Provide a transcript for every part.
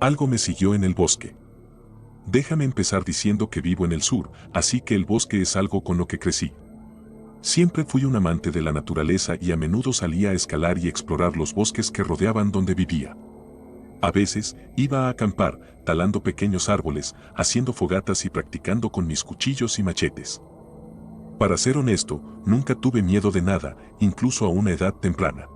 Algo me siguió en el bosque. Déjame empezar diciendo que vivo en el sur, así que el bosque es algo con lo que crecí. Siempre fui un amante de la naturaleza y a menudo salía a escalar y explorar los bosques que rodeaban donde vivía. A veces, iba a acampar, talando pequeños árboles, haciendo fogatas y practicando con mis cuchillos y machetes. Para ser honesto, nunca tuve miedo de nada, incluso a una edad temprana.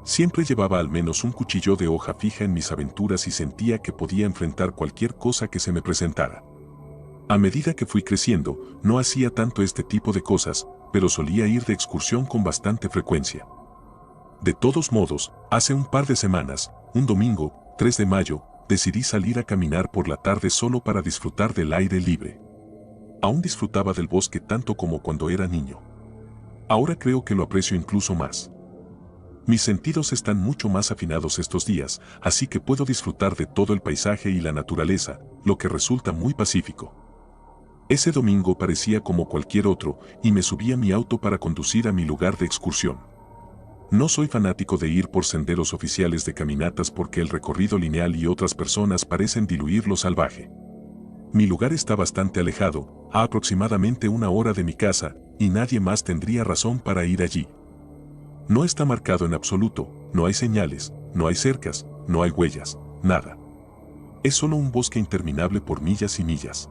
Siempre llevaba al menos un cuchillo de hoja fija en mis aventuras y sentía que podía enfrentar cualquier cosa que se me presentara. A medida que fui creciendo, no hacía tanto este tipo de cosas, pero solía ir de excursión con bastante frecuencia. De todos modos, hace un par de semanas, un domingo, 3 de mayo, decidí salir a caminar por la tarde solo para disfrutar del aire libre. Aún disfrutaba del bosque tanto como cuando era niño. Ahora creo que lo aprecio incluso más. Mis sentidos están mucho más afinados estos días, así que puedo disfrutar de todo el paisaje y la naturaleza, lo que resulta muy pacífico. Ese domingo parecía como cualquier otro, y me subí a mi auto para conducir a mi lugar de excursión. No soy fanático de ir por senderos oficiales de caminatas porque el recorrido lineal y otras personas parecen diluir lo salvaje. Mi lugar está bastante alejado, a aproximadamente 1 hora de mi casa, y nadie más tendría razón para ir allí. No está marcado en absoluto, no hay señales, no hay cercas, no hay huellas, nada. Es solo un bosque interminable por millas y millas.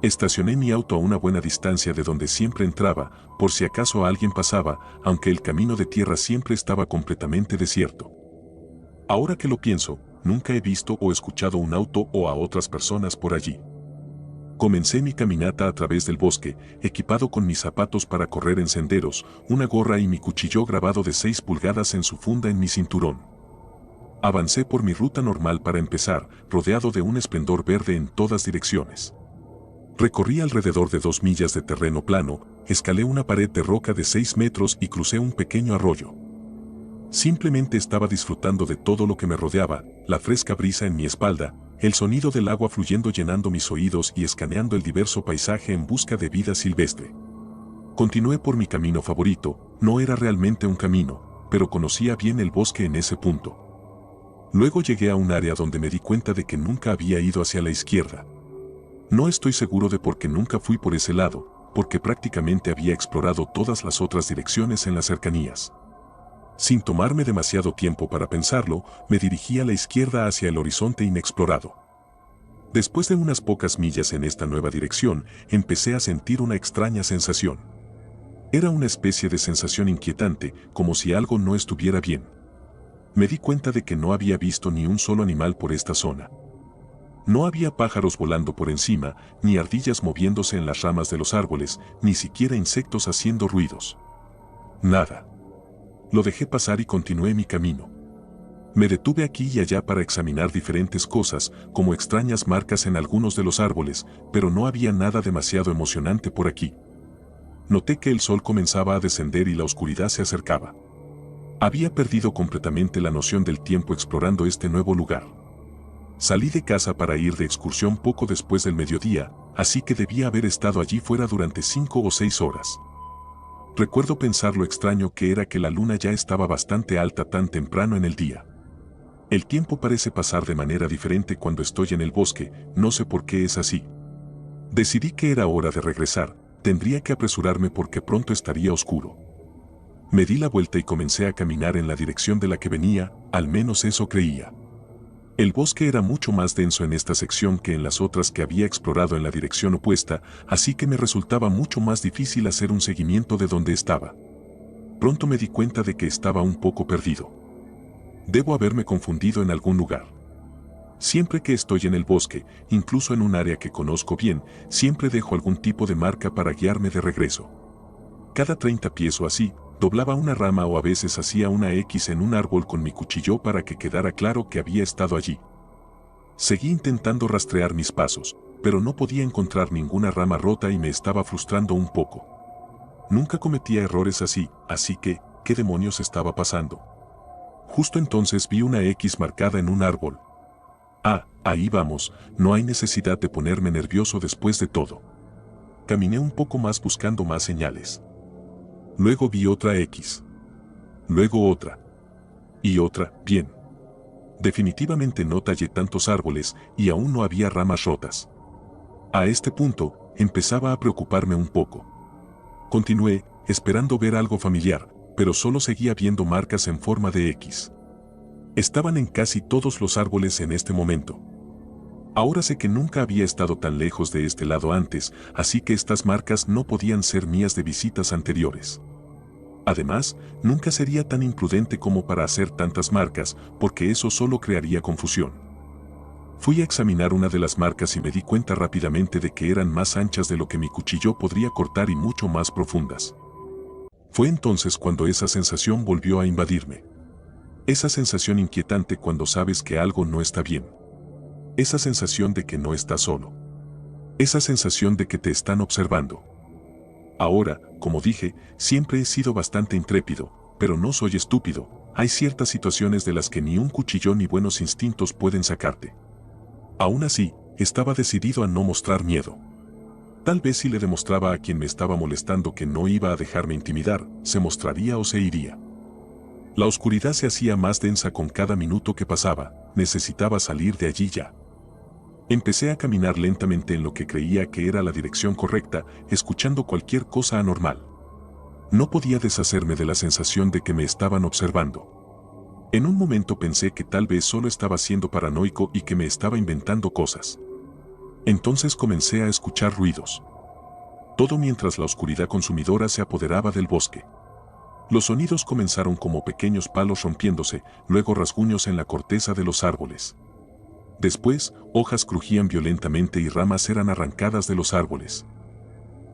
Estacioné mi auto a una buena distancia de donde siempre entraba, por si acaso alguien pasaba, aunque el camino de tierra siempre estaba completamente desierto. Ahora que lo pienso, nunca he visto o escuchado un auto o a otras personas por allí. Comencé mi caminata a través del bosque, equipado con mis zapatos para correr en senderos, una gorra y mi cuchillo grabado de 6 pulgadas en su funda en mi cinturón. Avancé por mi ruta normal para empezar, rodeado de un esplendor verde en todas direcciones. Recorrí alrededor de 2 millas de terreno plano, escalé una pared de roca de 6 metros y crucé un pequeño arroyo. Simplemente estaba disfrutando de todo lo que me rodeaba, la fresca brisa en mi espalda, el sonido del agua fluyendo llenando mis oídos y escaneando el diverso paisaje en busca de vida silvestre. Continué por mi camino favorito, no era realmente un camino, pero conocía bien el bosque en ese punto. Luego llegué a un área donde me di cuenta de que nunca había ido hacia la izquierda. No estoy seguro de por qué nunca fui por ese lado, porque prácticamente había explorado todas las otras direcciones en las cercanías. Sin tomarme demasiado tiempo para pensarlo, me dirigí a la izquierda hacia el horizonte inexplorado. Después de unas pocas millas en esta nueva dirección, empecé a sentir una extraña sensación. Era una especie de sensación inquietante, como si algo no estuviera bien. Me di cuenta de que no había visto ni un solo animal por esta zona. No había pájaros volando por encima, ni ardillas moviéndose en las ramas de los árboles, ni siquiera insectos haciendo ruidos. Nada. Lo dejé pasar y continué mi camino. Me detuve aquí y allá para examinar diferentes cosas, como extrañas marcas en algunos de los árboles, pero no había nada demasiado emocionante por aquí. Noté que el sol comenzaba a descender y la oscuridad se acercaba. Había perdido completamente la noción del tiempo explorando este nuevo lugar. Salí de casa para ir de excursión poco después del mediodía, así que debía haber estado allí fuera durante 5 o 6 horas. Recuerdo pensar lo extraño que era que la luna ya estaba bastante alta tan temprano en el día. El tiempo parece pasar de manera diferente cuando estoy en el bosque, no sé por qué es así. Decidí que era hora de regresar, tendría que apresurarme porque pronto estaría oscuro. Me di la vuelta y comencé a caminar en la dirección de la que venía, al menos eso creía. El bosque era mucho más denso en esta sección que en las otras que había explorado en la dirección opuesta, así que me resultaba mucho más difícil hacer un seguimiento de donde estaba. Pronto me di cuenta de que estaba un poco perdido. Debo haberme confundido en algún lugar. Siempre que estoy en el bosque, incluso en un área que conozco bien, siempre dejo algún tipo de marca para guiarme de regreso. Cada 30 pies o así, doblaba una rama o a veces hacía una X en un árbol con mi cuchillo para que quedara claro que había estado allí. Seguí intentando rastrear mis pasos, pero no podía encontrar ninguna rama rota y me estaba frustrando un poco. Nunca cometía errores así que, ¿qué demonios estaba pasando? Justo entonces vi una X marcada en un árbol. Ah, ahí vamos, no hay necesidad de ponerme nervioso después de todo. Caminé un poco más buscando más señales. Luego vi otra X. Luego otra. Y otra, bien. Definitivamente no tallé tantos árboles y aún no había ramas rotas. A este punto, empezaba a preocuparme un poco. Continué, esperando ver algo familiar, pero solo seguía viendo marcas en forma de X. Estaban en casi todos los árboles en este momento. Ahora sé que nunca había estado tan lejos de este lado antes, así que estas marcas no podían ser mías de visitas anteriores. Además, nunca sería tan imprudente como para hacer tantas marcas, porque eso solo crearía confusión. Fui a examinar una de las marcas y me di cuenta rápidamente de que eran más anchas de lo que mi cuchillo podría cortar y mucho más profundas. Fue entonces cuando esa sensación volvió a invadirme. Esa sensación inquietante cuando sabes que algo no está bien. Esa sensación de que no estás solo. Esa sensación de que te están observando. Ahora, como dije, siempre he sido bastante intrépido, pero no soy estúpido. Hay ciertas situaciones de las que ni un cuchillo ni buenos instintos pueden sacarte. Aún así, estaba decidido a no mostrar miedo. Tal vez si le demostraba a quien me estaba molestando que no iba a dejarme intimidar, se mostraría o se iría. La oscuridad se hacía más densa con cada minuto que pasaba, necesitaba salir de allí ya. Empecé a caminar lentamente en lo que creía que era la dirección correcta, escuchando cualquier cosa anormal. No podía deshacerme de la sensación de que me estaban observando. En un momento pensé que tal vez solo estaba siendo paranoico y que me estaba inventando cosas. Entonces comencé a escuchar ruidos. Todo mientras la oscuridad consumidora se apoderaba del bosque. Los sonidos comenzaron como pequeños palos rompiéndose, luego rasguños en la corteza de los árboles. Después, hojas crujían violentamente y ramas eran arrancadas de los árboles.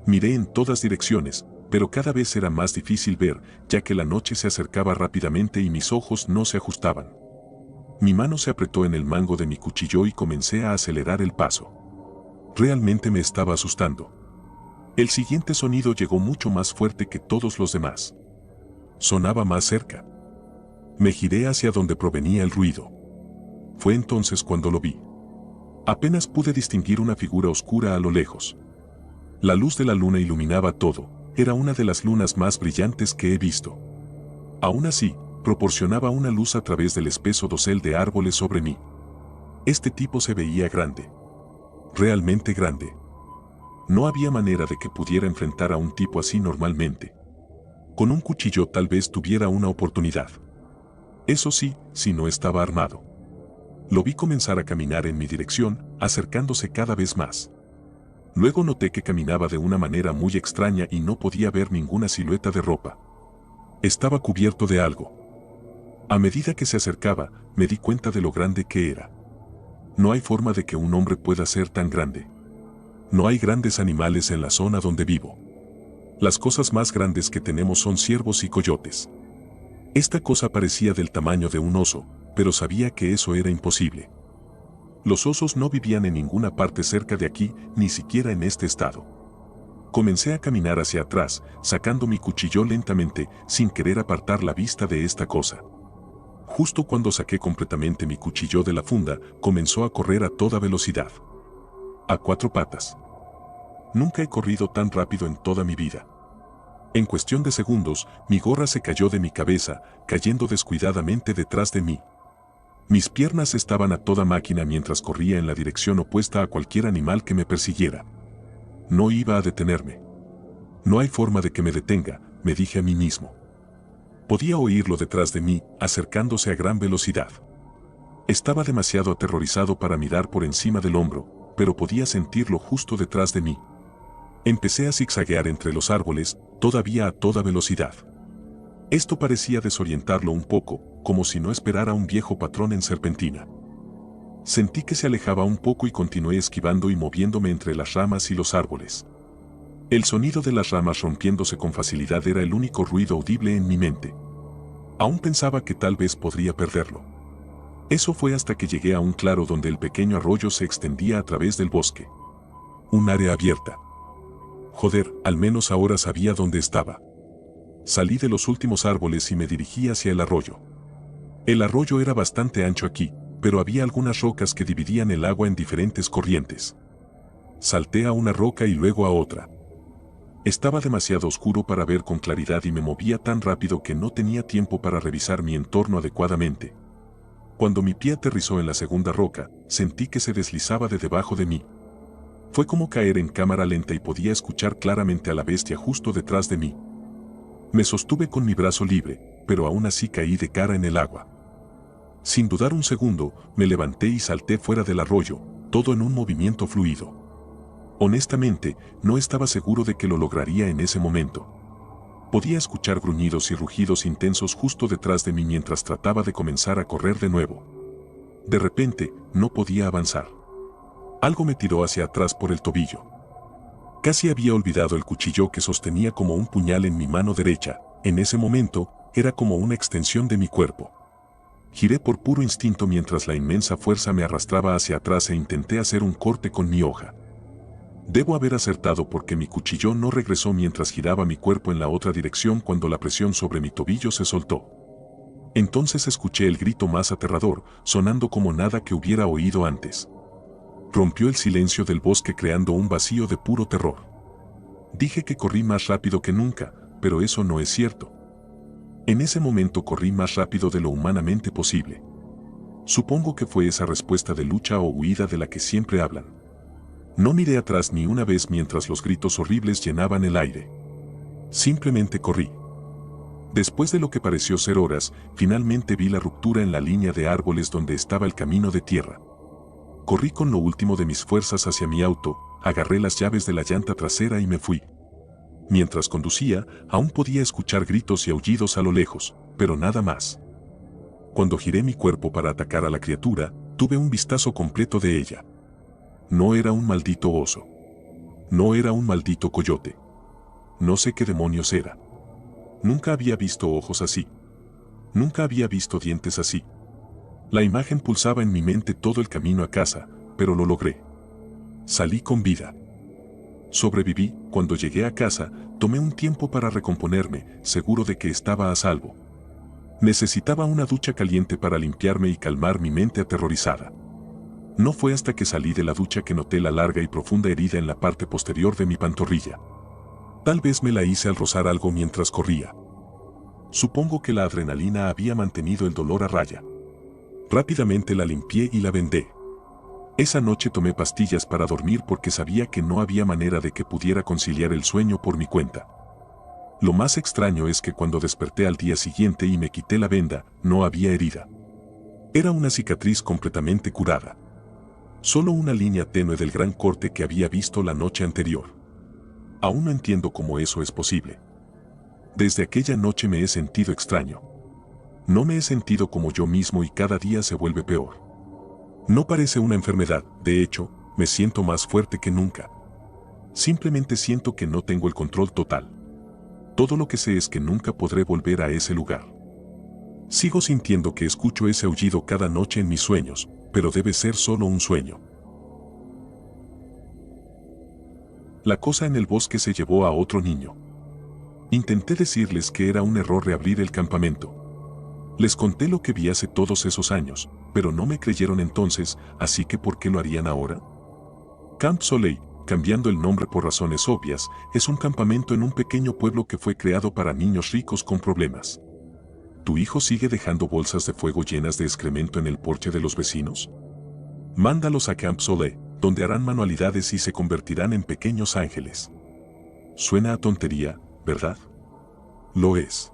Miré en todas direcciones, pero cada vez era más difícil ver, ya que la noche se acercaba rápidamente y mis ojos no se ajustaban. Mi mano se apretó en el mango de mi cuchillo y comencé a acelerar el paso. Realmente me estaba asustando. El siguiente sonido llegó mucho más fuerte que todos los demás. Sonaba más cerca. Me giré hacia donde provenía el ruido. Fue entonces cuando lo vi. Apenas pude distinguir una figura oscura a lo lejos. La luz de la luna iluminaba todo, era una de las lunas más brillantes que he visto. Aún así, proporcionaba una luz a través del espeso dosel de árboles sobre mí. Este tipo se veía grande. Realmente grande. No había manera de que pudiera enfrentar a un tipo así normalmente. Con un cuchillo tal vez tuviera una oportunidad. Eso sí, si no estaba armado. Lo vi comenzar a caminar en mi dirección, acercándose cada vez más. Luego noté que caminaba de una manera muy extraña y no podía ver ninguna silueta de ropa. Estaba cubierto de algo. A medida que se acercaba, me di cuenta de lo grande que era. No hay forma de que un hombre pueda ser tan grande. No hay grandes animales en la zona donde vivo. Las cosas más grandes que tenemos son ciervos y coyotes. Esta cosa parecía del tamaño de un oso, pero sabía que eso era imposible. Los osos no vivían en ninguna parte cerca de aquí, ni siquiera en este estado. Comencé a caminar hacia atrás, sacando mi cuchillo lentamente, sin querer apartar la vista de esta cosa. Justo cuando saqué completamente mi cuchillo de la funda, comenzó a correr a toda velocidad. A 4 patas. Nunca he corrido tan rápido en toda mi vida. En cuestión de segundos, mi gorra se cayó de mi cabeza, cayendo descuidadamente detrás de mí. Mis piernas estaban a toda máquina mientras corría en la dirección opuesta a cualquier animal que me persiguiera. No iba a detenerme. No hay forma de que me detenga, me dije a mí mismo. Podía oírlo detrás de mí, acercándose a gran velocidad. Estaba demasiado aterrorizado para mirar por encima del hombro, pero podía sentirlo justo detrás de mí. Empecé a zigzaguear entre los árboles, todavía a toda velocidad. Esto parecía desorientarlo un poco, como si no esperara un viejo patrón en serpentina. Sentí que se alejaba un poco y continué esquivando y moviéndome entre las ramas y los árboles. El sonido de las ramas rompiéndose con facilidad era el único ruido audible en mi mente. Aún pensaba que tal vez podría perderlo. Eso fue hasta que llegué a un claro donde el pequeño arroyo se extendía a través del bosque. Un área abierta. Joder, al menos ahora sabía dónde estaba. Salí de los últimos árboles y me dirigí hacia el arroyo. El arroyo era bastante ancho aquí, pero había algunas rocas que dividían el agua en diferentes corrientes. Salté a una roca y luego a otra. Estaba demasiado oscuro para ver con claridad y me movía tan rápido que no tenía tiempo para revisar mi entorno adecuadamente. Cuando mi pie aterrizó en la segunda roca, sentí que se deslizaba de debajo de mí. Fue como caer en cámara lenta y podía escuchar claramente a la bestia justo detrás de mí. Me sostuve con mi brazo libre, pero aún así caí de cara en el agua. Sin dudar un segundo, me levanté y salté fuera del arroyo, todo en un movimiento fluido. Honestamente, no estaba seguro de que lo lograría en ese momento. Podía escuchar gruñidos y rugidos intensos justo detrás de mí mientras trataba de comenzar a correr de nuevo. De repente, no podía avanzar. Algo me tiró hacia atrás por el tobillo. Casi había olvidado el cuchillo que sostenía como un puñal en mi mano derecha. En ese momento, era como una extensión de mi cuerpo. Giré por puro instinto mientras la inmensa fuerza me arrastraba hacia atrás e intenté hacer un corte con mi hoja. Debo haber acertado porque mi cuchillo no regresó mientras giraba mi cuerpo en la otra dirección cuando la presión sobre mi tobillo se soltó. Entonces escuché el grito más aterrador, sonando como nada que hubiera oído antes. Rompió el silencio del bosque creando un vacío de puro terror. Dije que corrí más rápido que nunca, pero eso no es cierto. En ese momento corrí más rápido de lo humanamente posible. Supongo que fue esa respuesta de lucha o huida de la que siempre hablan. No miré atrás ni una vez mientras los gritos horribles llenaban el aire. Simplemente corrí. Después de lo que pareció ser horas, finalmente vi la ruptura en la línea de árboles donde estaba el camino de tierra. Corrí con lo último de mis fuerzas hacia mi auto, agarré las llaves de la llanta trasera y me fui. Mientras conducía, aún podía escuchar gritos y aullidos a lo lejos, pero nada más. Cuando giré mi cuerpo para atacar a la criatura, tuve un vistazo completo de ella. No era un maldito oso. No era un maldito coyote. No sé qué demonios era. Nunca había visto ojos así. Nunca había visto dientes así. La imagen pulsaba en mi mente todo el camino a casa, pero lo logré. Salí con vida. Sobreviví. Cuando llegué a casa, tomé un tiempo para recomponerme, seguro de que estaba a salvo. Necesitaba una ducha caliente para limpiarme y calmar mi mente aterrorizada. No fue hasta que salí de la ducha que noté la larga y profunda herida en la parte posterior de mi pantorrilla. Tal vez me la hice al rozar algo mientras corría. Supongo que la adrenalina había mantenido el dolor a raya. Rápidamente la limpié y la vendé. Esa noche tomé pastillas para dormir porque sabía que no había manera de que pudiera conciliar el sueño por mi cuenta. Lo más extraño es que cuando desperté al día siguiente y me quité la venda, no había herida. Era una cicatriz completamente curada. Solo una línea tenue del gran corte que había visto la noche anterior. Aún no entiendo cómo eso es posible. Desde aquella noche me he sentido extraño. No me he sentido como yo mismo y cada día se vuelve peor. No parece una enfermedad, de hecho, me siento más fuerte que nunca. Simplemente siento que no tengo el control total. Todo lo que sé es que nunca podré volver a ese lugar. Sigo sintiendo que escucho ese aullido cada noche en mis sueños, pero debe ser solo un sueño. La cosa en el bosque se llevó a otro niño. Intenté decirles que era un error reabrir el campamento. Les conté lo que vi hace todos esos años, pero no me creyeron entonces, así que ¿por qué lo harían ahora? Camp Soleil, cambiando el nombre por razones obvias, es un campamento en un pequeño pueblo que fue creado para niños ricos con problemas. ¿Tu hijo sigue dejando bolsas de fuego llenas de excremento en el porche de los vecinos? Mándalos a Camp Soleil, donde harán manualidades y se convertirán en pequeños ángeles. Suena a tontería, ¿verdad? Lo es.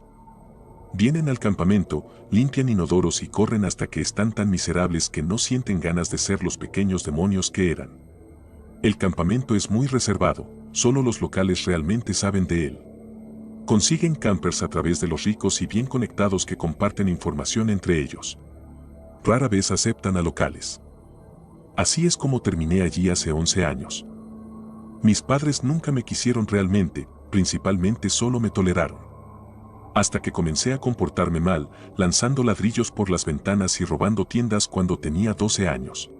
Vienen al campamento, limpian inodoros y corren hasta que están tan miserables que no sienten ganas de ser los pequeños demonios que eran. El campamento es muy reservado, solo los locales realmente saben de él. Consiguen campers a través de los ricos y bien conectados que comparten información entre ellos. Rara vez aceptan a locales. Así es como terminé allí hace 11 años. Mis padres nunca me quisieron realmente, principalmente solo me toleraron. Hasta que comencé a comportarme mal, lanzando ladrillos por las ventanas y robando tiendas cuando tenía 12 años.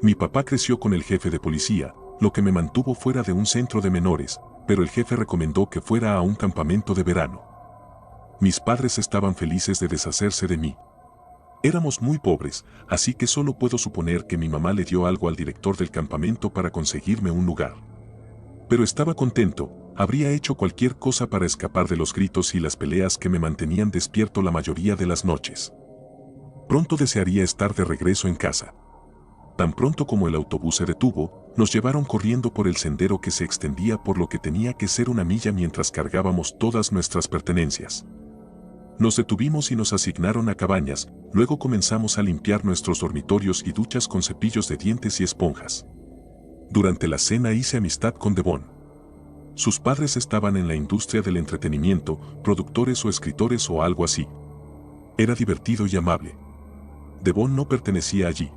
Mi papá creció con el jefe de policía, lo que me mantuvo fuera de un centro de menores, pero el jefe recomendó que fuera a un campamento de verano. Mis padres estaban felices de deshacerse de mí. Éramos muy pobres, así que solo puedo suponer que mi mamá le dio algo al director del campamento para conseguirme un lugar. Pero estaba contento, habría hecho cualquier cosa para escapar de los gritos y las peleas que me mantenían despierto la mayoría de las noches. Pronto desearía estar de regreso en casa. Tan pronto como el autobús se detuvo, nos llevaron corriendo por el sendero que se extendía por lo que tenía que ser una milla mientras cargábamos todas nuestras pertenencias. Nos detuvimos y nos asignaron a cabañas, luego comenzamos a limpiar nuestros dormitorios y duchas con cepillos de dientes y esponjas. Durante la cena hice amistad con Devon. Sus padres estaban en la industria del entretenimiento, productores o escritores o algo así. Era divertido y amable. Devon no pertenecía allí.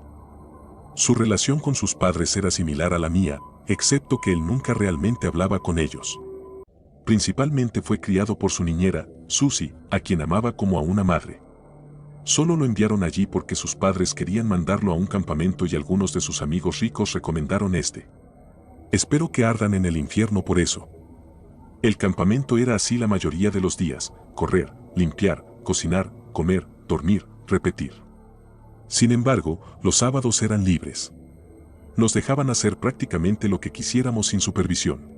Su relación con sus padres era similar a la mía, excepto que él nunca realmente hablaba con ellos. Principalmente fue criado por su niñera, Susie, a quien amaba como a una madre. Solo lo enviaron allí porque sus padres querían mandarlo a un campamento y algunos de sus amigos ricos recomendaron este. Espero que ardan en el infierno por eso. El campamento era así la mayoría de los días: correr, limpiar, cocinar, comer, dormir, repetir. Sin embargo, los sábados eran libres. Nos dejaban hacer prácticamente lo que quisiéramos sin supervisión.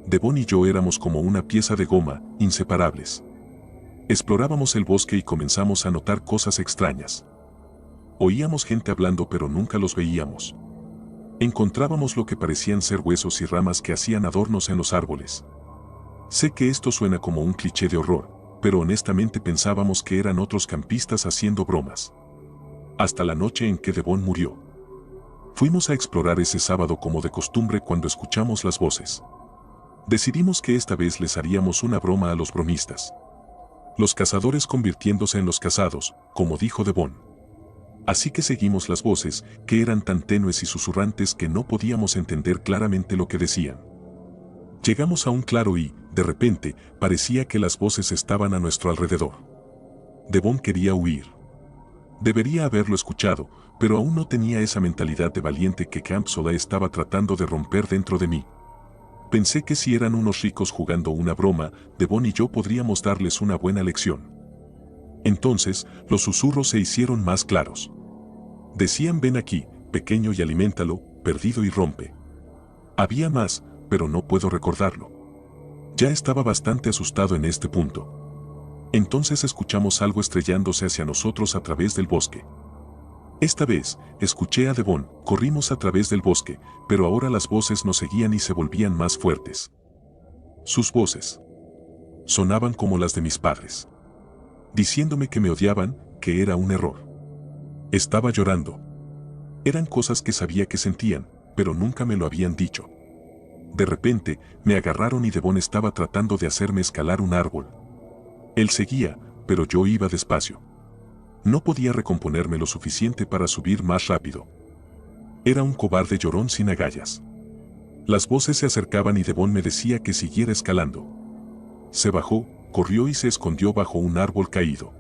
Devon y yo éramos como una pieza de goma, inseparables. Explorábamos el bosque y comenzamos a notar cosas extrañas. Oíamos gente hablando pero nunca los veíamos. Encontrábamos lo que parecían ser huesos y ramas que hacían adornos en los árboles. Sé que esto suena como un cliché de horror, pero honestamente pensábamos que eran otros campistas haciendo bromas. Hasta la noche en que Devon murió. Fuimos a explorar ese sábado como de costumbre cuando escuchamos las voces. Decidimos que esta vez les haríamos una broma a los bromistas. Los cazadores convirtiéndose en los cazados, como dijo Devon. Así que seguimos las voces, que eran tan tenues y susurrantes que no podíamos entender claramente lo que decían. Llegamos a un claro y, de repente, parecía que las voces estaban a nuestro alrededor. Devon quería huir. Debería haberlo escuchado, pero aún no tenía esa mentalidad de valiente que Camp Soda estaba tratando de romper dentro de mí. Pensé que si eran unos ricos jugando una broma, Devon y yo podríamos darles una buena lección. Entonces, los susurros se hicieron más claros. Decían: ven aquí, pequeño, y aliméntalo, perdido y rompe. Había más, pero no puedo recordarlo. Ya estaba bastante asustado en este punto. Entonces escuchamos algo estrellándose hacia nosotros a través del bosque. Esta vez, escuché a Devon, corrimos a través del bosque, pero ahora las voces nos seguían y se volvían más fuertes. Sus voces sonaban como las de mis padres, diciéndome que me odiaban, que era un error. Estaba llorando. Eran cosas que sabía que sentían, pero nunca me lo habían dicho. De repente, me agarraron y Devon estaba tratando de hacerme escalar un árbol. Él seguía, pero yo iba despacio. No podía recomponerme lo suficiente para subir más rápido. Era un cobarde llorón sin agallas. Las voces se acercaban y Devon me decía que siguiera escalando. Se bajó, corrió y se escondió bajo un árbol caído.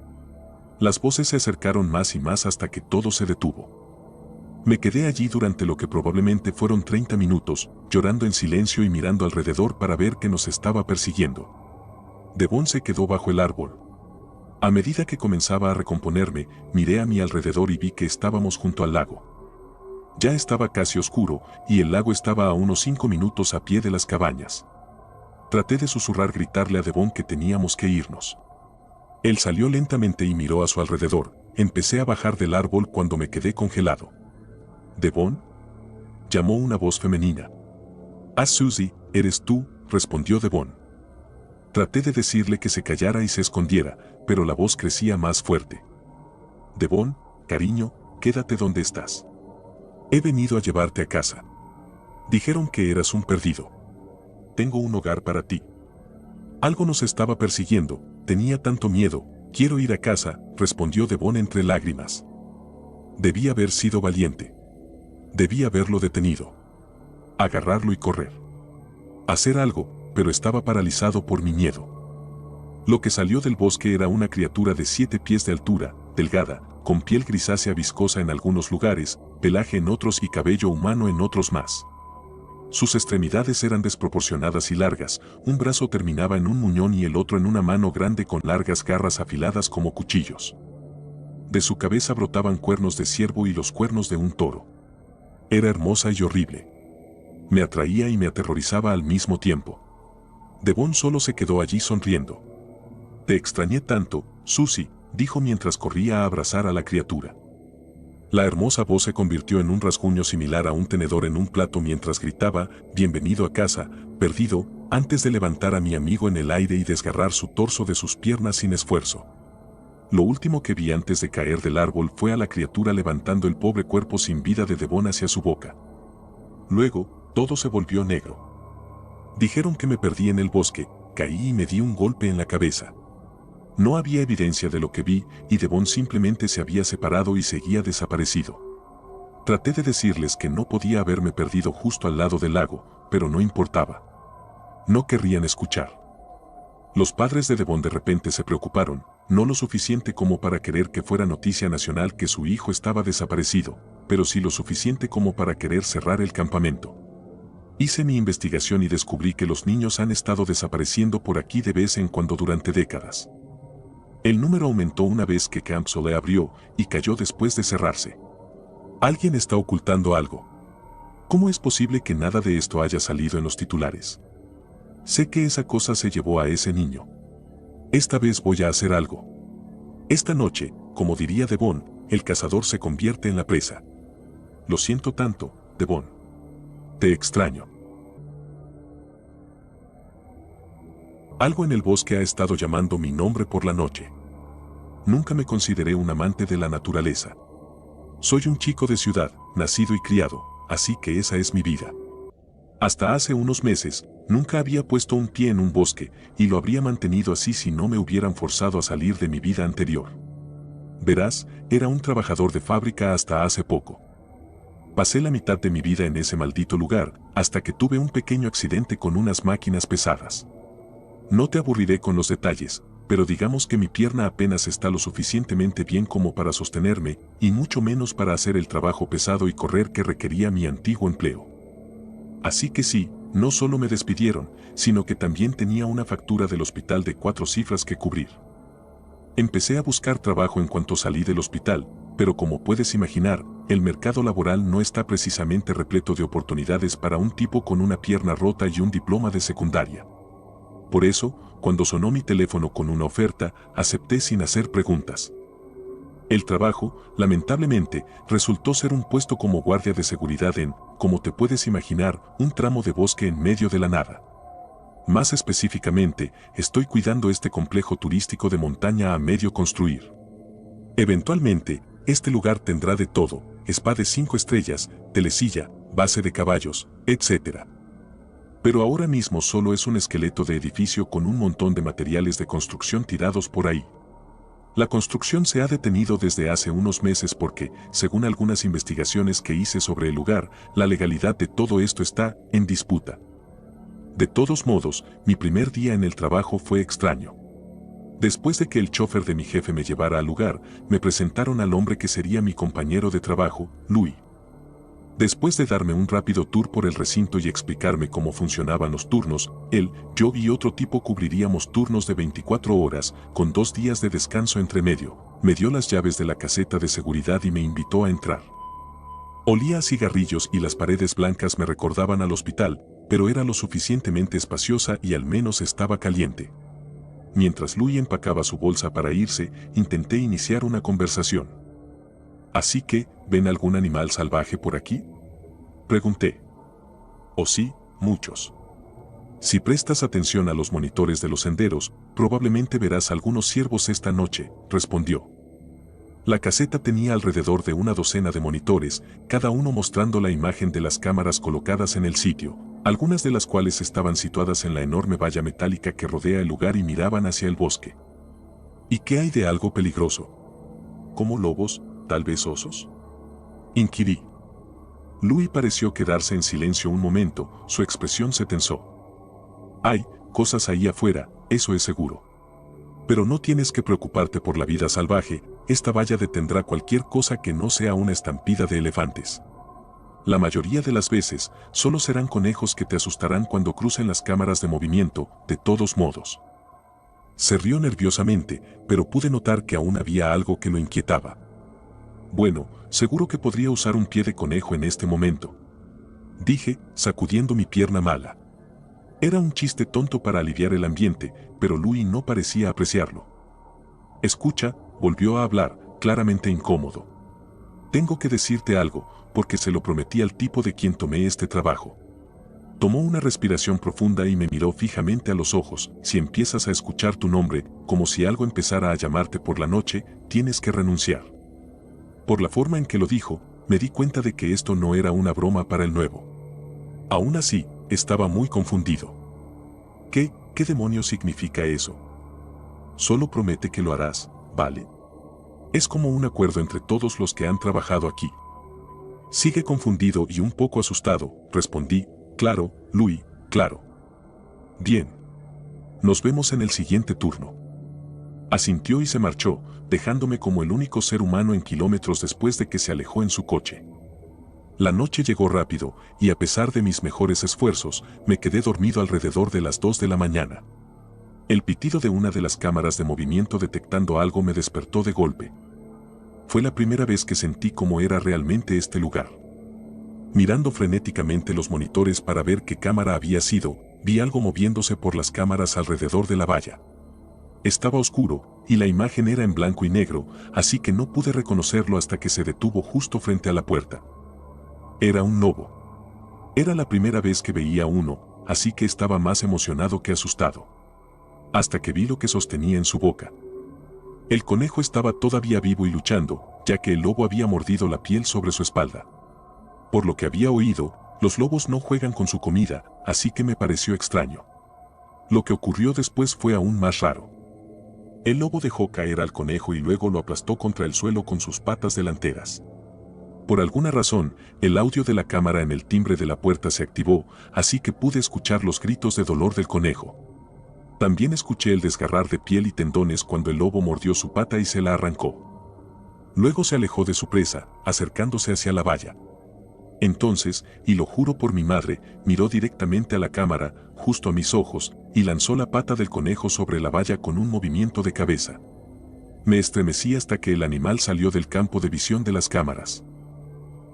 Las voces se acercaron más y más hasta que todo se detuvo. Me quedé allí durante lo que probablemente fueron 30 minutos, llorando en silencio y mirando alrededor para ver qué nos estaba persiguiendo. Devon se quedó bajo el árbol. A medida que comenzaba a recomponerme, miré a mi alrededor y vi que estábamos junto al lago. Ya estaba casi oscuro, y el lago estaba a unos 5 minutos a pie de las cabañas. Traté de gritarle a Devon que teníamos que irnos. Él salió lentamente y miró a su alrededor. Empecé a bajar del árbol cuando me quedé congelado. ¿Devon?, llamó una voz femenina. «Ah, Susie, ¿eres tú?», respondió Devon. Traté de decirle que se callara y se escondiera, pero la voz crecía más fuerte. «Devon, cariño, quédate donde estás. He venido a llevarte a casa. Dijeron que eras un perdido. Tengo un hogar para ti». Algo nos estaba persiguiendo, tenía tanto miedo. «Quiero ir a casa», respondió Devon entre lágrimas. Debí haber sido valiente. Debí haberlo detenido. Agarrarlo y correr. Hacer algo, pero estaba paralizado por mi miedo. Lo que salió del bosque era una criatura de 7 pies de altura, delgada, con piel grisácea viscosa en algunos lugares, pelaje en otros y cabello humano en otros más. Sus extremidades eran desproporcionadas y largas, un brazo terminaba en un muñón y el otro en una mano grande con largas garras afiladas como cuchillos. De su cabeza brotaban cuernos de ciervo y los cuernos de un toro. Era hermosa y horrible. Me atraía y me aterrorizaba al mismo tiempo. Devon solo se quedó allí sonriendo. «Te extrañé tanto, Susie», dijo mientras corría a abrazar a la criatura. La hermosa voz se convirtió en un rasguño similar a un tenedor en un plato mientras gritaba, «Bienvenido a casa, perdido», antes de levantar a mi amigo en el aire y desgarrar su torso de sus piernas sin esfuerzo. Lo último que vi antes de caer del árbol fue a la criatura levantando el pobre cuerpo sin vida de Devon hacia su boca. Luego, todo se volvió negro. Dijeron que me perdí en el bosque, caí y me di un golpe en la cabeza. No había evidencia de lo que vi y Devon simplemente se había separado y seguía desaparecido. Traté de decirles que no podía haberme perdido justo al lado del lago, pero no importaba. No querrían escuchar. Los padres de Devon de repente se preocuparon, no lo suficiente como para querer que fuera noticia nacional que su hijo estaba desaparecido, pero sí lo suficiente como para querer cerrar el campamento. Hice mi investigación y descubrí que los niños han estado desapareciendo por aquí de vez en cuando durante décadas. El número aumentó una vez que Camp Sole abrió y cayó después de cerrarse. Alguien está ocultando algo. ¿Cómo es posible que nada de esto haya salido en los titulares? Sé que esa cosa se llevó a ese niño. Esta vez voy a hacer algo. Esta noche, como diría Devon, el cazador se convierte en la presa. Lo siento tanto, Devon. Te extraño. Algo en el bosque ha estado llamando mi nombre por la noche. Nunca me consideré un amante de la naturaleza. Soy un chico de ciudad, nacido y criado, así que esa es mi vida. Hasta hace unos meses, nunca había puesto un pie en un bosque, y lo habría mantenido así si no me hubieran forzado a salir de mi vida anterior. Verás, era un trabajador de fábrica hasta hace poco. Pasé la mitad de mi vida en ese maldito lugar, hasta que tuve un pequeño accidente con unas máquinas pesadas. No te aburriré con los detalles, pero digamos que mi pierna apenas está lo suficientemente bien como para sostenerme, y mucho menos para hacer el trabajo pesado y correr que requería mi antiguo empleo. Así que sí, no solo me despidieron, sino que también tenía una factura del hospital de 4 cifras que cubrir. Empecé a buscar trabajo en cuanto salí del hospital, pero como puedes imaginar, el mercado laboral no está precisamente repleto de oportunidades para un tipo con una pierna rota y un diploma de secundaria. Por eso, cuando sonó mi teléfono con una oferta, acepté sin hacer preguntas. El trabajo, lamentablemente, resultó ser un puesto como guardia de seguridad en, como te puedes imaginar, un tramo de bosque en medio de la nada. Más específicamente, estoy cuidando este complejo turístico de montaña a medio construir. Eventualmente, este lugar tendrá de todo, spa de 5 estrellas, telesilla, base de caballos, etc. Pero ahora mismo solo es un esqueleto de edificio con un montón de materiales de construcción tirados por ahí. La construcción se ha detenido desde hace unos meses porque, según algunas investigaciones que hice sobre el lugar, la legalidad de todo esto está en disputa. De todos modos, mi primer día en el trabajo fue extraño. Después de que el chofer de mi jefe me llevara al lugar, me presentaron al hombre que sería mi compañero de trabajo, Louis. Después de darme un rápido tour por el recinto y explicarme cómo funcionaban los turnos, él, yo y otro tipo cubriríamos turnos de 24 horas, con 2 días de descanso entre medio, me dio las llaves de la caseta de seguridad y me invitó a entrar. Olía a cigarrillos y las paredes blancas me recordaban al hospital, pero era lo suficientemente espaciosa y al menos estaba caliente. Mientras Louis empacaba su bolsa para irse, intenté iniciar una conversación. «Así que, ¿ven algún animal salvaje por aquí?», pregunté. «Oh sí, muchos. Si prestas atención a los monitores de los senderos, probablemente verás algunos ciervos esta noche», respondió. La caseta tenía alrededor de una docena de monitores, cada uno mostrando la imagen de las cámaras colocadas en el sitio, algunas de las cuales estaban situadas en la enorme valla metálica que rodea el lugar y miraban hacia el bosque. «¿Y qué hay de algo peligroso? ¿Como lobos, tal vez osos?», inquirí. Louis pareció quedarse en silencio un momento, su expresión se tensó. «Hay cosas ahí afuera, eso es seguro. Pero no tienes que preocuparte por la vida salvaje, esta valla detendrá cualquier cosa que no sea una estampida de elefantes. La mayoría de las veces, solo serán conejos que te asustarán cuando crucen las cámaras de movimiento, de todos modos». Se rió nerviosamente, pero pude notar que aún había algo que lo inquietaba. «Bueno, seguro que podría usar un pie de conejo en este momento», dije, sacudiendo mi pierna mala. Era un chiste tonto para aliviar el ambiente, pero Louis no parecía apreciarlo. «Escucha, volvió a hablar, claramente incómodo. Tengo que decirte algo, porque se lo prometí al tipo de quien tomé este trabajo. Tomó una respiración profunda y me miró fijamente a los ojos. Si empiezas a escuchar tu nombre, como si algo empezara a llamarte por la noche, tienes que renunciar. Por la forma en que lo dijo, me di cuenta de que esto no era una broma para el nuevo. Aún así, estaba muy confundido. ¿Qué demonios significa eso? Solo promete que lo harás, ¿vale? Es como un acuerdo entre todos los que han trabajado aquí. Sigue confundido y un poco asustado, respondí. Claro, Louis, claro. Bien. Nos vemos en el siguiente turno. Asintió y se marchó, dejándome como el único ser humano en kilómetros después de que se alejó en su coche. La noche llegó rápido, y a pesar de mis mejores esfuerzos, me quedé dormido alrededor de las 2 de la mañana. El pitido de una de las cámaras de movimiento detectando algo me despertó de golpe. Fue la primera vez que sentí cómo era realmente este lugar. Mirando frenéticamente los monitores para ver qué cámara había sido, vi algo moviéndose por las cámaras alrededor de la valla. Estaba oscuro, y la imagen era en blanco y negro, así que no pude reconocerlo hasta que se detuvo justo frente a la puerta. Era un lobo. Era la primera vez que veía uno, así que estaba más emocionado que asustado. Hasta que vi lo que sostenía en su boca. El conejo estaba todavía vivo y luchando, ya que el lobo había mordido la piel sobre su espalda. Por lo que había oído, los lobos no juegan con su comida, así que me pareció extraño. Lo que ocurrió después fue aún más raro. El lobo dejó caer al conejo y luego lo aplastó contra el suelo con sus patas delanteras. Por alguna razón, el audio de la cámara en el timbre de la puerta se activó, así que pude escuchar los gritos de dolor del conejo. También escuché el desgarrar de piel y tendones cuando el lobo mordió su pata y se la arrancó. Luego se alejó de su presa, acercándose hacia la valla. Entonces, y lo juro por mi madre, miró directamente a la cámara, justo a mis ojos, y lanzó la pata del conejo sobre la valla con un movimiento de cabeza. Me estremecí hasta que el animal salió del campo de visión de las cámaras.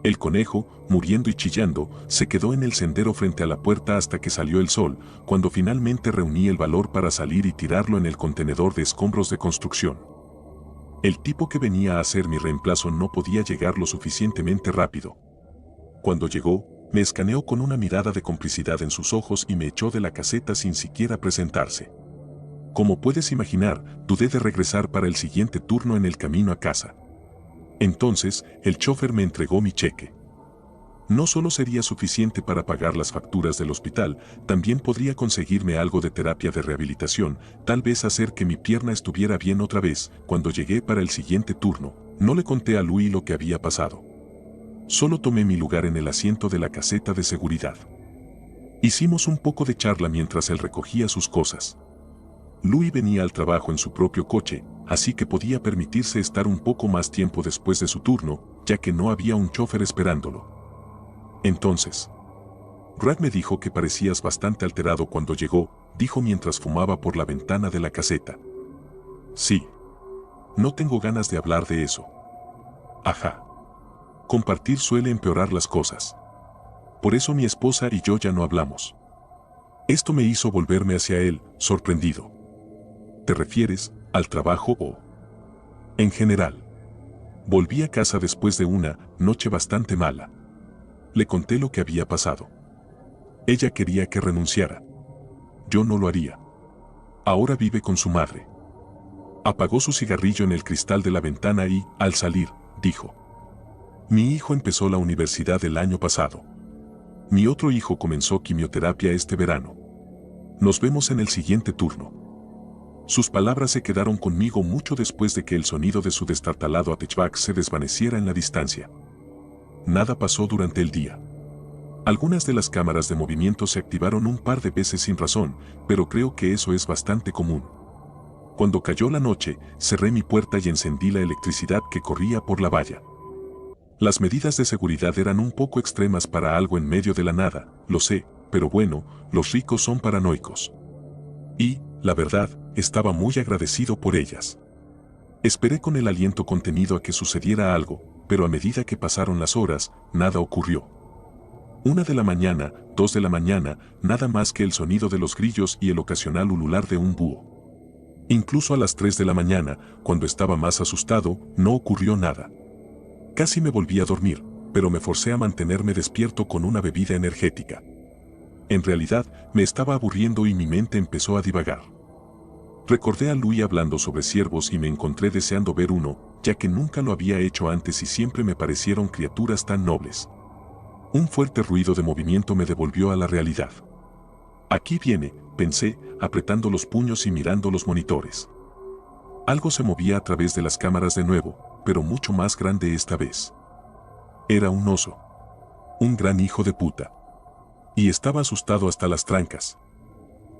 El conejo, muriendo y chillando, se quedó en el sendero frente a la puerta hasta que salió el sol, cuando finalmente reuní el valor para salir y tirarlo en el contenedor de escombros de construcción. El tipo que venía a hacer mi reemplazo no podía llegar lo suficientemente rápido. Cuando llegó, me escaneó con una mirada de complicidad en sus ojos y me echó de la caseta sin siquiera presentarse. Como puedes imaginar, dudé de regresar para el siguiente turno en el camino a casa. Entonces, el chofer me entregó mi cheque. No solo sería suficiente para pagar las facturas del hospital, también podría conseguirme algo de terapia de rehabilitación, tal vez hacer que mi pierna estuviera bien otra vez. Cuando llegué para el siguiente turno, no le conté a Louis lo que había pasado. Solo tomé mi lugar en el asiento de la caseta de seguridad. Hicimos un poco de charla mientras él recogía sus cosas. Louis venía al trabajo en su propio coche, así que podía permitirse estar un poco más tiempo después de su turno, ya que no había un chofer esperándolo. Entonces, Rag me dijo que parecías bastante alterado cuando llegó, dijo mientras fumaba por la ventana de la caseta. Sí. No tengo ganas de hablar de eso. Ajá. Compartir suele empeorar las cosas. Por eso mi esposa y yo ya no hablamos. Esto me hizo volverme hacia él, sorprendido. ¿Te refieres al trabajo o...? En general. Volví a casa después de una noche bastante mala. Le conté lo que había pasado. Ella quería que renunciara. Yo no lo haría. Ahora vive con su madre. Apagó su cigarrillo en el cristal de la ventana y, al salir, dijo: Mi hijo empezó la universidad el año pasado. Mi otro hijo comenzó quimioterapia este verano. Nos vemos en el siguiente turno. Sus palabras se quedaron conmigo mucho después de que el sonido de su destartalado hatchback se desvaneciera en la distancia. Nada pasó durante el día. Algunas de las cámaras de movimiento se activaron un par de veces sin razón, pero creo que eso es bastante común. Cuando cayó la noche, cerré mi puerta y encendí la electricidad que corría por la valla. Las medidas de seguridad eran un poco extremas para algo en medio de la nada, lo sé, pero bueno, los ricos son paranoicos. Y, la verdad, estaba muy agradecido por ellas. Esperé con el aliento contenido a que sucediera algo, pero a medida que pasaron las horas, nada ocurrió. 1 de la mañana, 2 de la mañana, nada más que el sonido de los grillos y el ocasional ulular de un búho. Incluso a las 3 de la mañana, cuando estaba más asustado, no ocurrió nada. Casi me volví a dormir, pero me forcé a mantenerme despierto con una bebida energética. En realidad, me estaba aburriendo y mi mente empezó a divagar. Recordé a Louis hablando sobre ciervos y me encontré deseando ver uno, ya que nunca lo había hecho antes y siempre me parecieron criaturas tan nobles. Un fuerte ruido de movimiento me devolvió a la realidad. Aquí viene, pensé, apretando los puños y mirando los monitores. Algo se movía a través de las cámaras de nuevo, pero mucho más grande esta vez. Era un oso. Un gran hijo de puta. Y estaba asustado hasta las trancas.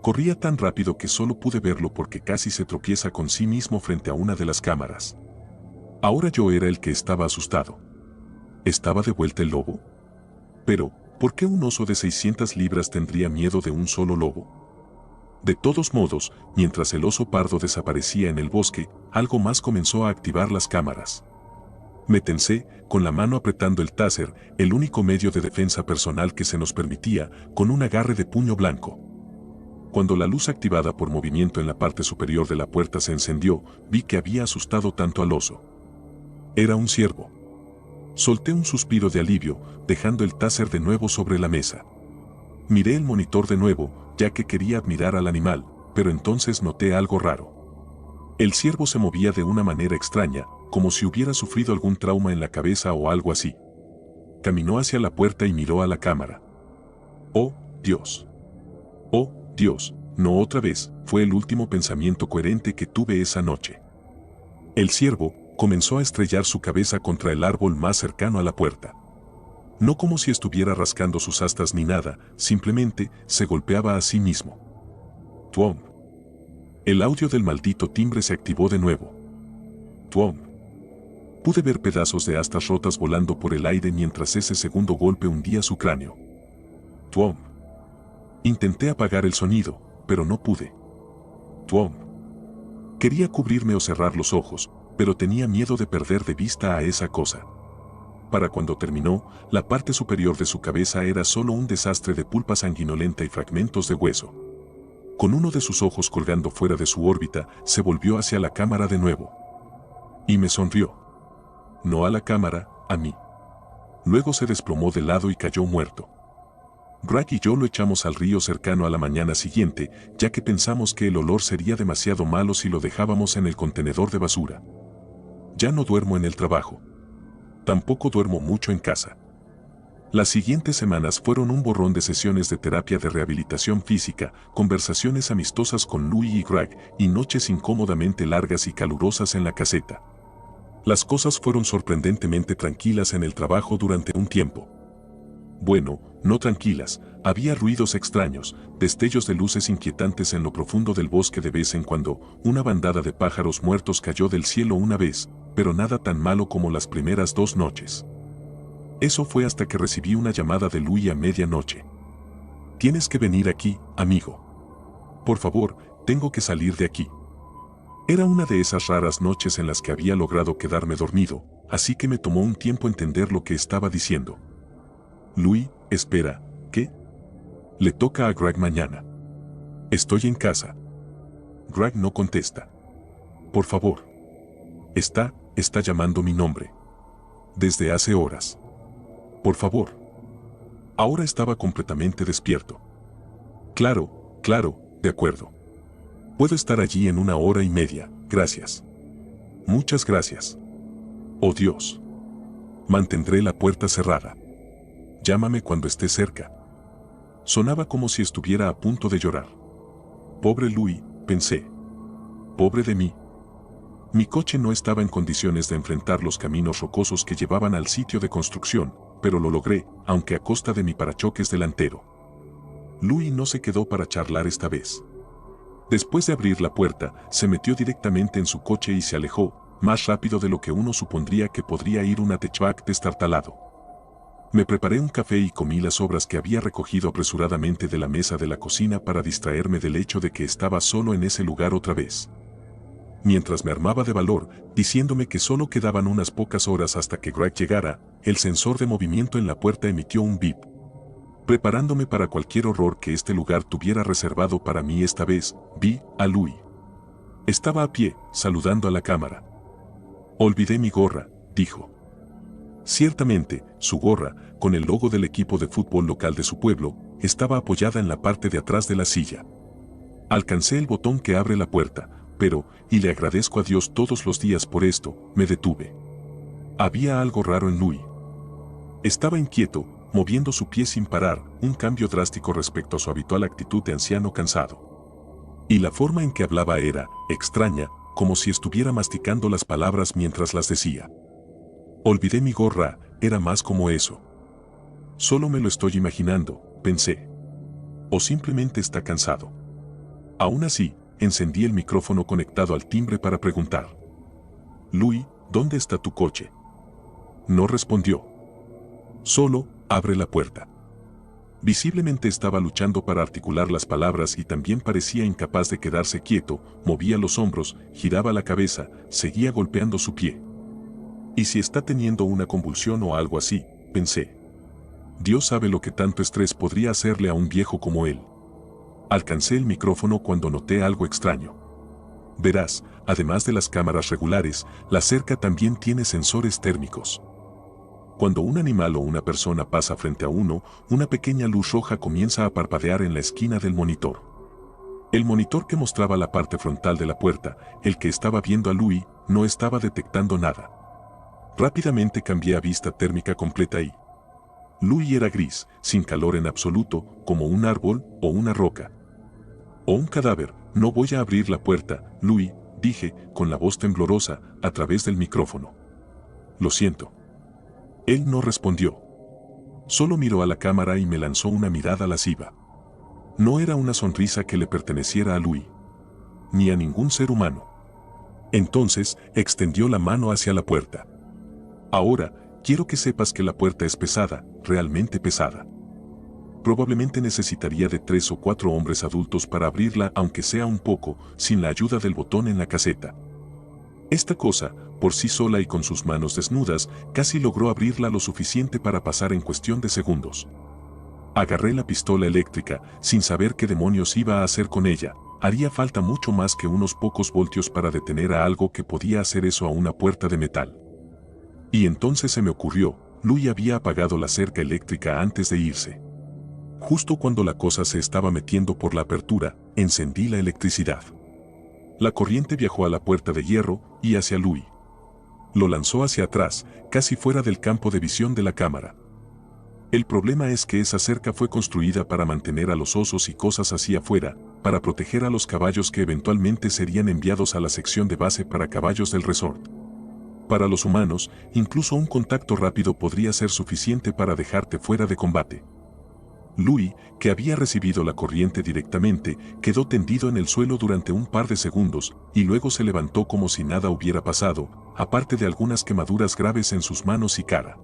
Corría tan rápido que solo pude verlo porque casi se tropieza con sí mismo frente a una de las cámaras. Ahora yo era el que estaba asustado. ¿Estaba de vuelta el lobo? Pero, ¿por qué un oso de 600 libras tendría miedo de un solo lobo? De todos modos, mientras el oso pardo desaparecía en el bosque, algo más comenzó a activar las cámaras. Me tensé, con la mano apretando el taser, el único medio de defensa personal que se nos permitía, con un agarre de puño blanco. Cuando la luz activada por movimiento en la parte superior de la puerta se encendió, vi que había asustado tanto al oso. Era un ciervo. Solté un suspiro de alivio, dejando el taser de nuevo sobre la mesa. Miré el monitor de nuevo, ya que quería admirar al animal, pero entonces noté algo raro. El ciervo se movía de una manera extraña, como si hubiera sufrido algún trauma en la cabeza o algo así. Caminó hacia la puerta y miró a la cámara. ¡Oh, Dios! ¡Oh, Dios! No otra vez, fue el último pensamiento coherente que tuve esa noche. El ciervo comenzó a estrellar su cabeza contra el árbol más cercano a la puerta. No como si estuviera rascando sus astas ni nada, simplemente se golpeaba a sí mismo. ¡Tuom! El audio del maldito timbre se activó de nuevo. ¡Tuom! Pude ver pedazos de astas rotas volando por el aire mientras ese segundo golpe hundía su cráneo. ¡Tuom! Intenté apagar el sonido, pero no pude. ¡Tuom! Quería cubrirme o cerrar los ojos, pero tenía miedo de perder de vista a esa cosa. Para cuando terminó, la parte superior de su cabeza era solo un desastre de pulpa sanguinolenta y fragmentos de hueso. Con uno de sus ojos colgando fuera de su órbita, se volvió hacia la cámara de nuevo. Y me sonrió. No a la cámara, a mí. Luego se desplomó de lado y cayó muerto. Greg y yo lo echamos al río cercano a la mañana siguiente, ya que pensamos que el olor sería demasiado malo si lo dejábamos en el contenedor de basura. Ya no duermo en el trabajo. Tampoco duermo mucho en casa. Las siguientes semanas fueron un borrón de sesiones de terapia de rehabilitación física, conversaciones amistosas con Louis y Greg, y noches incómodamente largas y calurosas en la caseta. Las cosas fueron sorprendentemente tranquilas en el trabajo durante un tiempo. Bueno, no tranquilas, había ruidos extraños, destellos de luces inquietantes en lo profundo del bosque de vez en cuando, una bandada de pájaros muertos cayó del cielo una vez, pero nada tan malo como las primeras 2 noches. Eso fue hasta que recibí una llamada de Louis a medianoche. Tienes que venir aquí, amigo. Por favor, tengo que salir de aquí. Era una de esas raras noches en las que había logrado quedarme dormido, así que me tomó un tiempo entender lo que estaba diciendo. Louis, espera, ¿qué? Le toca a Greg mañana. Estoy en casa. Greg no contesta. Por favor. Está llamando mi nombre. Desde hace horas. Por favor. Ahora estaba completamente despierto. Claro, de acuerdo. Puedo estar allí en 1 hora y media, gracias. Muchas gracias. Oh Dios. Mantendré la puerta cerrada. Llámame cuando esté cerca. Sonaba como si estuviera a punto de llorar. Pobre Louis, pensé. Pobre de mí. Mi coche no estaba en condiciones de enfrentar los caminos rocosos que llevaban al sitio de construcción, pero lo logré, aunque a costa de mi parachoques delantero. Louis no se quedó para charlar esta vez. Después de abrir la puerta, se metió directamente en su coche y se alejó, más rápido de lo que uno supondría que podría ir un hatchback destartalado. Me preparé un café y comí las sobras que había recogido apresuradamente de la mesa de la cocina para distraerme del hecho de que estaba solo en ese lugar otra vez. Mientras me armaba de valor, diciéndome que solo quedaban unas pocas horas hasta que Greg llegara, el sensor de movimiento en la puerta emitió un bip. Preparándome para cualquier horror que este lugar tuviera reservado para mí esta vez, vi a Louis. Estaba a pie, saludando a la cámara. Olvidé mi gorra, dijo. Ciertamente, su gorra, con el logo del equipo de fútbol local de su pueblo, estaba apoyada en la parte de atrás de la silla. Alcancé el botón que abre la puerta, pero, y le agradezco a Dios todos los días por esto, me detuve. Había algo raro en Louis. Estaba inquieto, moviendo su pie sin parar, un cambio drástico respecto a su habitual actitud de anciano cansado. Y la forma en que hablaba era extraña, como si estuviera masticando las palabras mientras las decía. Olvidé mi gorra, era más como eso. Solo me lo estoy imaginando, pensé. O simplemente está cansado. Aún así, encendí el micrófono conectado al timbre para preguntar. Louis, ¿dónde está tu coche? No respondió. Solo, abre la puerta. Visiblemente estaba luchando para articular las palabras y también parecía incapaz de quedarse quieto, movía los hombros, giraba la cabeza, seguía golpeando su pie. ¿Y si está teniendo una convulsión o algo así?, pensé. Dios sabe lo que tanto estrés podría hacerle a un viejo como él. Alcancé el micrófono cuando noté algo extraño. Verás, además de las cámaras regulares, la cerca también tiene sensores térmicos. Cuando un animal o una persona pasa frente a uno, una pequeña luz roja comienza a parpadear en la esquina del monitor. El monitor que mostraba la parte frontal de la puerta, el que estaba viendo a Louis, no estaba detectando nada. Rápidamente cambié a vista térmica completa y Louis era gris, sin calor en absoluto, como un árbol o una roca. O un cadáver. No voy a abrir la puerta, Louis, dije, con la voz temblorosa, a través del micrófono. Lo siento. Él no respondió. Solo miró a la cámara y me lanzó una mirada lasciva. No era una sonrisa que le perteneciera a Louis, ni a ningún ser humano. Entonces, extendió la mano hacia la puerta. Ahora, quiero que sepas que la puerta es pesada, realmente pesada. Probablemente necesitaría de 3 o 4 hombres adultos para abrirla, aunque sea un poco, sin la ayuda del botón en la caseta. Esta cosa, por sí sola y con sus manos desnudas, casi logró abrirla lo suficiente para pasar en cuestión de segundos. Agarré la pistola eléctrica, sin saber qué demonios iba a hacer con ella. Haría falta mucho más que unos pocos voltios para detener a algo que podía hacer eso a una puerta de metal. Y entonces se me ocurrió, Louis había apagado la cerca eléctrica antes de irse. Justo cuando la cosa se estaba metiendo por la apertura, encendí la electricidad. La corriente viajó a la puerta de hierro y hacia Louis. Lo lanzó hacia atrás, casi fuera del campo de visión de la cámara. El problema es que esa cerca fue construida para mantener a los osos y cosas así afuera, para proteger a los caballos que eventualmente serían enviados a la sección de base para caballos del resort. Para los humanos, incluso un contacto rápido podría ser suficiente para dejarte fuera de combate. Louis, que había recibido la corriente directamente, quedó tendido en el suelo durante un par de segundos, y luego se levantó como si nada hubiera pasado, aparte de algunas quemaduras graves en sus manos y cara.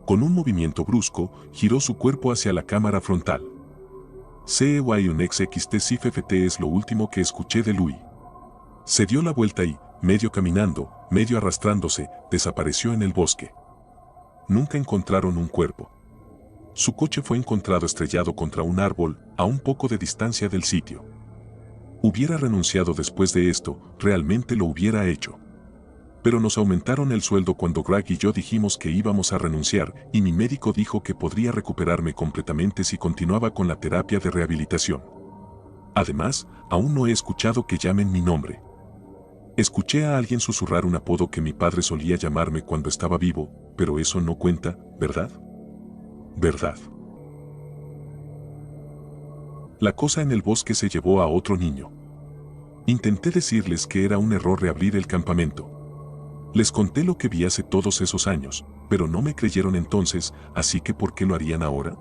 Con un movimiento brusco, giró su cuerpo hacia la cámara frontal. CEY1XXT es lo último que escuché de Louis. Se dio la vuelta y, medio caminando, medio arrastrándose, desapareció en el bosque. Nunca encontraron un cuerpo. Su coche fue encontrado estrellado contra un árbol, a un poco de distancia del sitio. Hubiera renunciado después de esto, realmente lo hubiera hecho. Pero nos aumentaron el sueldo cuando Greg y yo dijimos que íbamos a renunciar, y mi médico dijo que podría recuperarme completamente si continuaba con la terapia de rehabilitación. Además, aún no he escuchado que llamen mi nombre. Escuché a alguien susurrar un apodo que mi padre solía llamarme cuando estaba vivo, pero eso no cuenta, ¿verdad? ¿Verdad? La cosa en el bosque se llevó a otro niño. Intenté decirles que era un error reabrir el campamento. Les conté lo que vi hace todos esos años, pero no me creyeron entonces, así que ¿por qué lo harían ahora?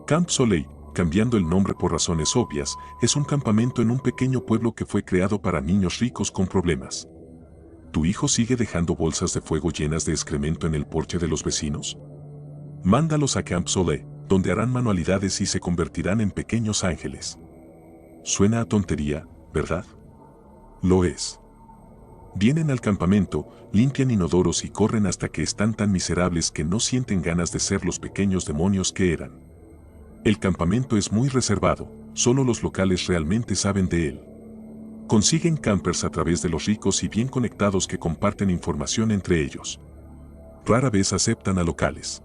Camp Soleil, cambiando el nombre por razones obvias, es un campamento en un pequeño pueblo que fue creado para niños ricos con problemas. ¿Tu hijo sigue dejando bolsas de fuego llenas de excremento en el porche de los vecinos? Mándalos a Camp Soleil, donde harán manualidades y se convertirán en pequeños ángeles. Suena a tontería, ¿verdad? Lo es. Vienen al campamento, limpian inodoros y corren hasta que están tan miserables que no sienten ganas de ser los pequeños demonios que eran. El campamento es muy reservado, solo los locales realmente saben de él. Consiguen campers a través de los ricos y bien conectados que comparten información entre ellos. Rara vez aceptan a locales.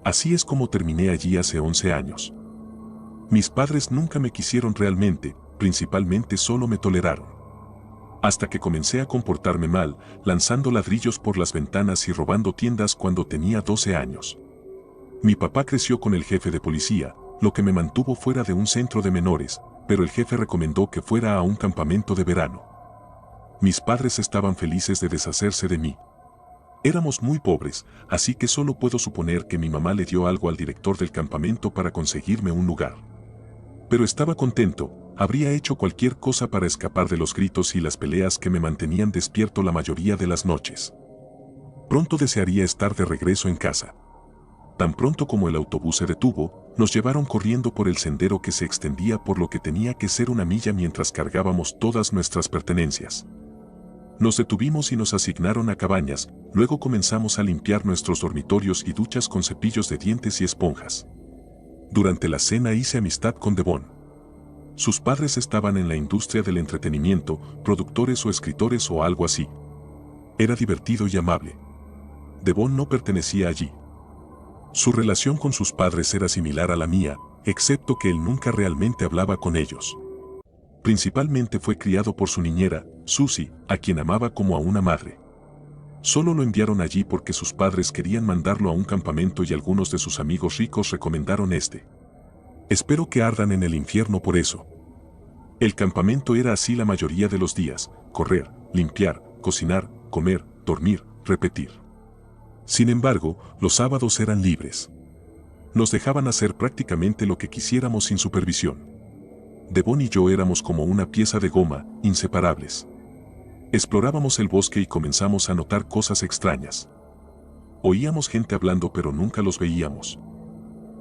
Así es como terminé allí hace 11 años. Mis padres nunca me quisieron realmente, principalmente solo me toleraron. Hasta que comencé a comportarme mal, lanzando ladrillos por las ventanas y robando tiendas cuando tenía 12 años. Mi papá creció con el jefe de policía, lo que me mantuvo fuera de un centro de menores, pero el jefe recomendó que fuera a un campamento de verano. Mis padres estaban felices de deshacerse de mí. Éramos muy pobres, así que solo puedo suponer que mi mamá le dio algo al director del campamento para conseguirme un lugar. Pero estaba contento, habría hecho cualquier cosa para escapar de los gritos y las peleas que me mantenían despierto la mayoría de las noches. Pronto desearía estar de regreso en casa. Tan pronto como el autobús se detuvo, nos llevaron corriendo por el sendero que se extendía por lo que tenía que ser una milla mientras cargábamos todas nuestras pertenencias. Nos detuvimos y nos asignaron a cabañas, luego comenzamos a limpiar nuestros dormitorios y duchas con cepillos de dientes y esponjas. Durante la cena hice amistad con Devon. Sus padres estaban en la industria del entretenimiento, productores o escritores o algo así. Era divertido y amable. Devon no pertenecía allí. Su relación con sus padres era similar a la mía, excepto que él nunca realmente hablaba con ellos. Principalmente fue criado por su niñera, Susie, a quien amaba como a una madre. Solo lo enviaron allí porque sus padres querían mandarlo a un campamento y algunos de sus amigos ricos recomendaron este. Espero que ardan en el infierno por eso. El campamento era así la mayoría de los días: correr, limpiar, cocinar, comer, dormir, repetir. Sin embargo, los sábados eran libres. Nos dejaban hacer prácticamente lo que quisiéramos sin supervisión. Devon y yo éramos como una pieza de goma, inseparables. Explorábamos el bosque y comenzamos a notar cosas extrañas. Oíamos gente hablando pero nunca los veíamos.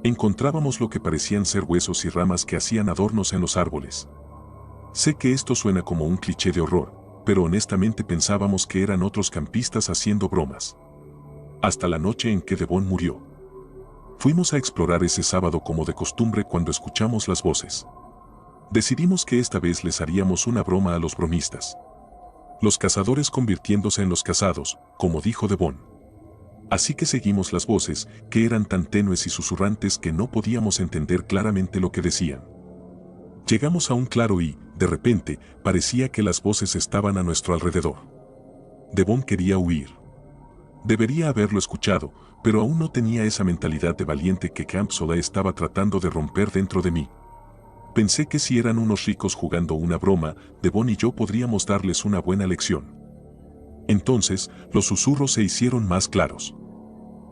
Encontrábamos lo que parecían ser huesos y ramas que hacían adornos en los árboles. Sé que esto suena como un cliché de horror, pero honestamente pensábamos que eran otros campistas haciendo bromas. Hasta la noche en que Devon murió. Fuimos a explorar ese sábado como de costumbre cuando escuchamos las voces. Decidimos que esta vez les haríamos una broma a los bromistas. Los cazadores convirtiéndose en los cazados, como dijo Devon. Así que seguimos las voces, que eran tan tenues y susurrantes que no podíamos entender claramente lo que decían. Llegamos a un claro y, de repente, parecía que las voces estaban a nuestro alrededor. Devon quería huir. Debería haberlo escuchado, pero aún no tenía esa mentalidad de valiente que Camp Soda estaba tratando de romper dentro de mí. Pensé que si eran unos ricos jugando una broma, Devon y yo podríamos darles una buena lección. Entonces, los susurros se hicieron más claros.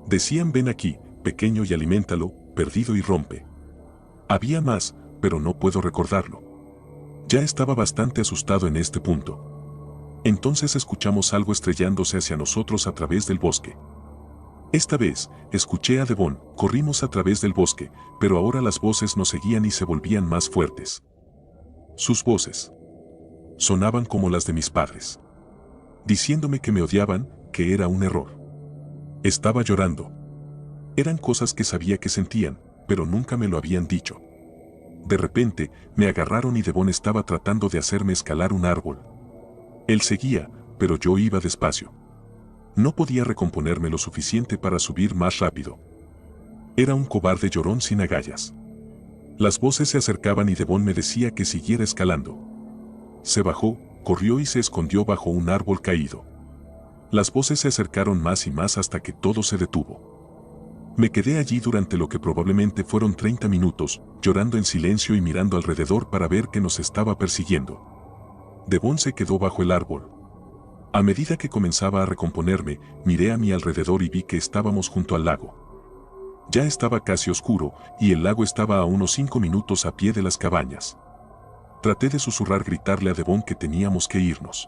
Decían: ven aquí, pequeño, y aliméntalo, perdido y rompe. Había más, pero no puedo recordarlo. Ya estaba bastante asustado en este punto. Entonces escuchamos algo estrellándose hacia nosotros a través del bosque. Esta vez, escuché a Devon, corrimos a través del bosque, pero ahora las voces nos seguían y se volvían más fuertes. Sus voces sonaban como las de mis padres, diciéndome que me odiaban, que era un error. Estaba llorando. Eran cosas que sabía que sentían, pero nunca me lo habían dicho. De repente, me agarraron y Devon estaba tratando de hacerme escalar un árbol. Él seguía, pero yo iba despacio. No podía recomponerme lo suficiente para subir más rápido. Era un cobarde llorón sin agallas. Las voces se acercaban y Devon me decía que siguiera escalando. Se bajó, corrió y se escondió bajo un árbol caído. Las voces se acercaron más y más hasta que todo se detuvo. Me quedé allí durante lo que probablemente fueron 30 minutos, llorando en silencio y mirando alrededor para ver qué nos estaba persiguiendo. Devon se quedó bajo el árbol. A medida que comenzaba a recomponerme, miré a mi alrededor y vi que estábamos junto al lago. Ya estaba casi oscuro, y el lago estaba a unos 5 minutos a pie de las cabañas. Traté de susurrar, gritarle a Devon que teníamos que irnos.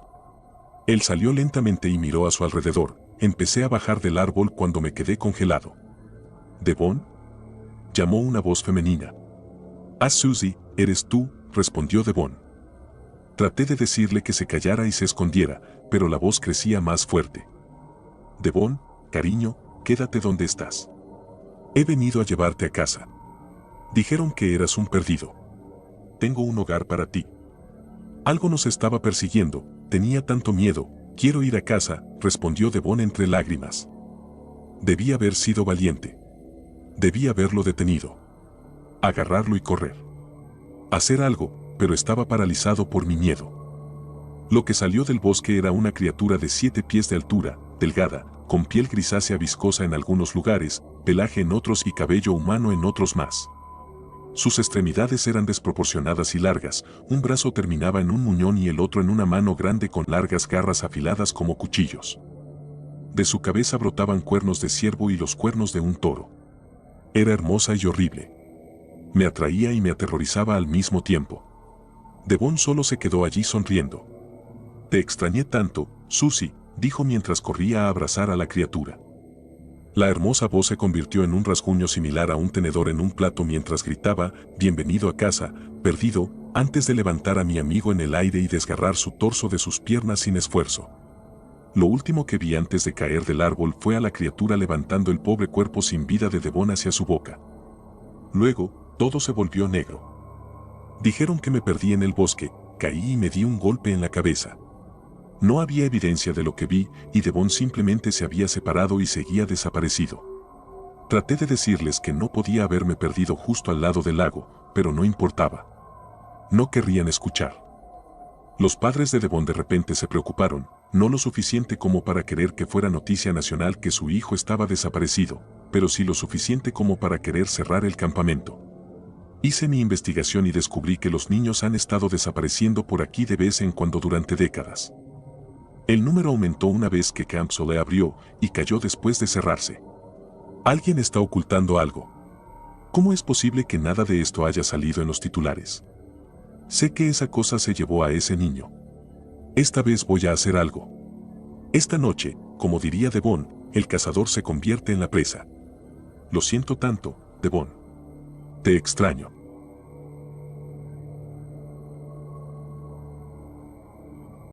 Él salió lentamente y miró a su alrededor. Empecé a bajar del árbol cuando me quedé congelado. ¿Devon?, llamó una voz femenina. «Ah, Susie, ¿eres tú?», respondió Devon. Traté de decirle que se callara y se escondiera, pero la voz crecía más fuerte. «Devon, cariño, quédate donde estás. He venido a llevarte a casa. Dijeron que eras un perdido. Tengo un hogar para ti. Algo nos estaba persiguiendo, tenía tanto miedo. Quiero ir a casa, respondió Devon entre lágrimas. Debí haber sido valiente. Debí haberlo detenido. Agarrarlo y correr. Hacer algo, pero estaba paralizado por mi miedo. Lo que salió del bosque era una criatura de 7 pies de altura, delgada, con piel grisácea viscosa en algunos lugares, pelaje en otros y cabello humano en otros más. Sus extremidades eran desproporcionadas y largas, un brazo terminaba en un muñón y el otro en una mano grande con largas garras afiladas como cuchillos. De su cabeza brotaban cuernos de ciervo y los cuernos de un toro. Era hermosa y horrible. Me atraía y me aterrorizaba al mismo tiempo. Devon solo se quedó allí sonriendo. Te extrañé tanto, Susie, dijo mientras corría a abrazar a la criatura. La hermosa voz se convirtió en un rasguño similar a un tenedor en un plato mientras gritaba, bienvenido a casa, perdido, antes de levantar a mi amigo en el aire y desgarrar su torso de sus piernas sin esfuerzo. Lo último que vi antes de caer del árbol fue a la criatura levantando el pobre cuerpo sin vida de Devon hacia su boca. Luego, todo se volvió negro. Dijeron que me perdí en el bosque, caí y me di un golpe en la cabeza. No había evidencia de lo que vi y Devon simplemente se había separado y seguía desaparecido. Traté de decirles que no podía haberme perdido justo al lado del lago, pero no importaba. No querrían escuchar. Los padres de Devon de repente se preocuparon, no lo suficiente como para querer que fuera noticia nacional que su hijo estaba desaparecido, pero sí lo suficiente como para querer cerrar el campamento. Hice mi investigación y descubrí que los niños han estado desapareciendo por aquí de vez en cuando durante décadas. El número aumentó una vez que Camp Sole abrió y cayó después de cerrarse. Alguien está ocultando algo. ¿Cómo es posible que nada de esto haya salido en los titulares? Sé que esa cosa se llevó a ese niño. Esta vez voy a hacer algo. Esta noche, como diría Devon, el cazador se convierte en la presa. Lo siento tanto, Devon. Te extraño.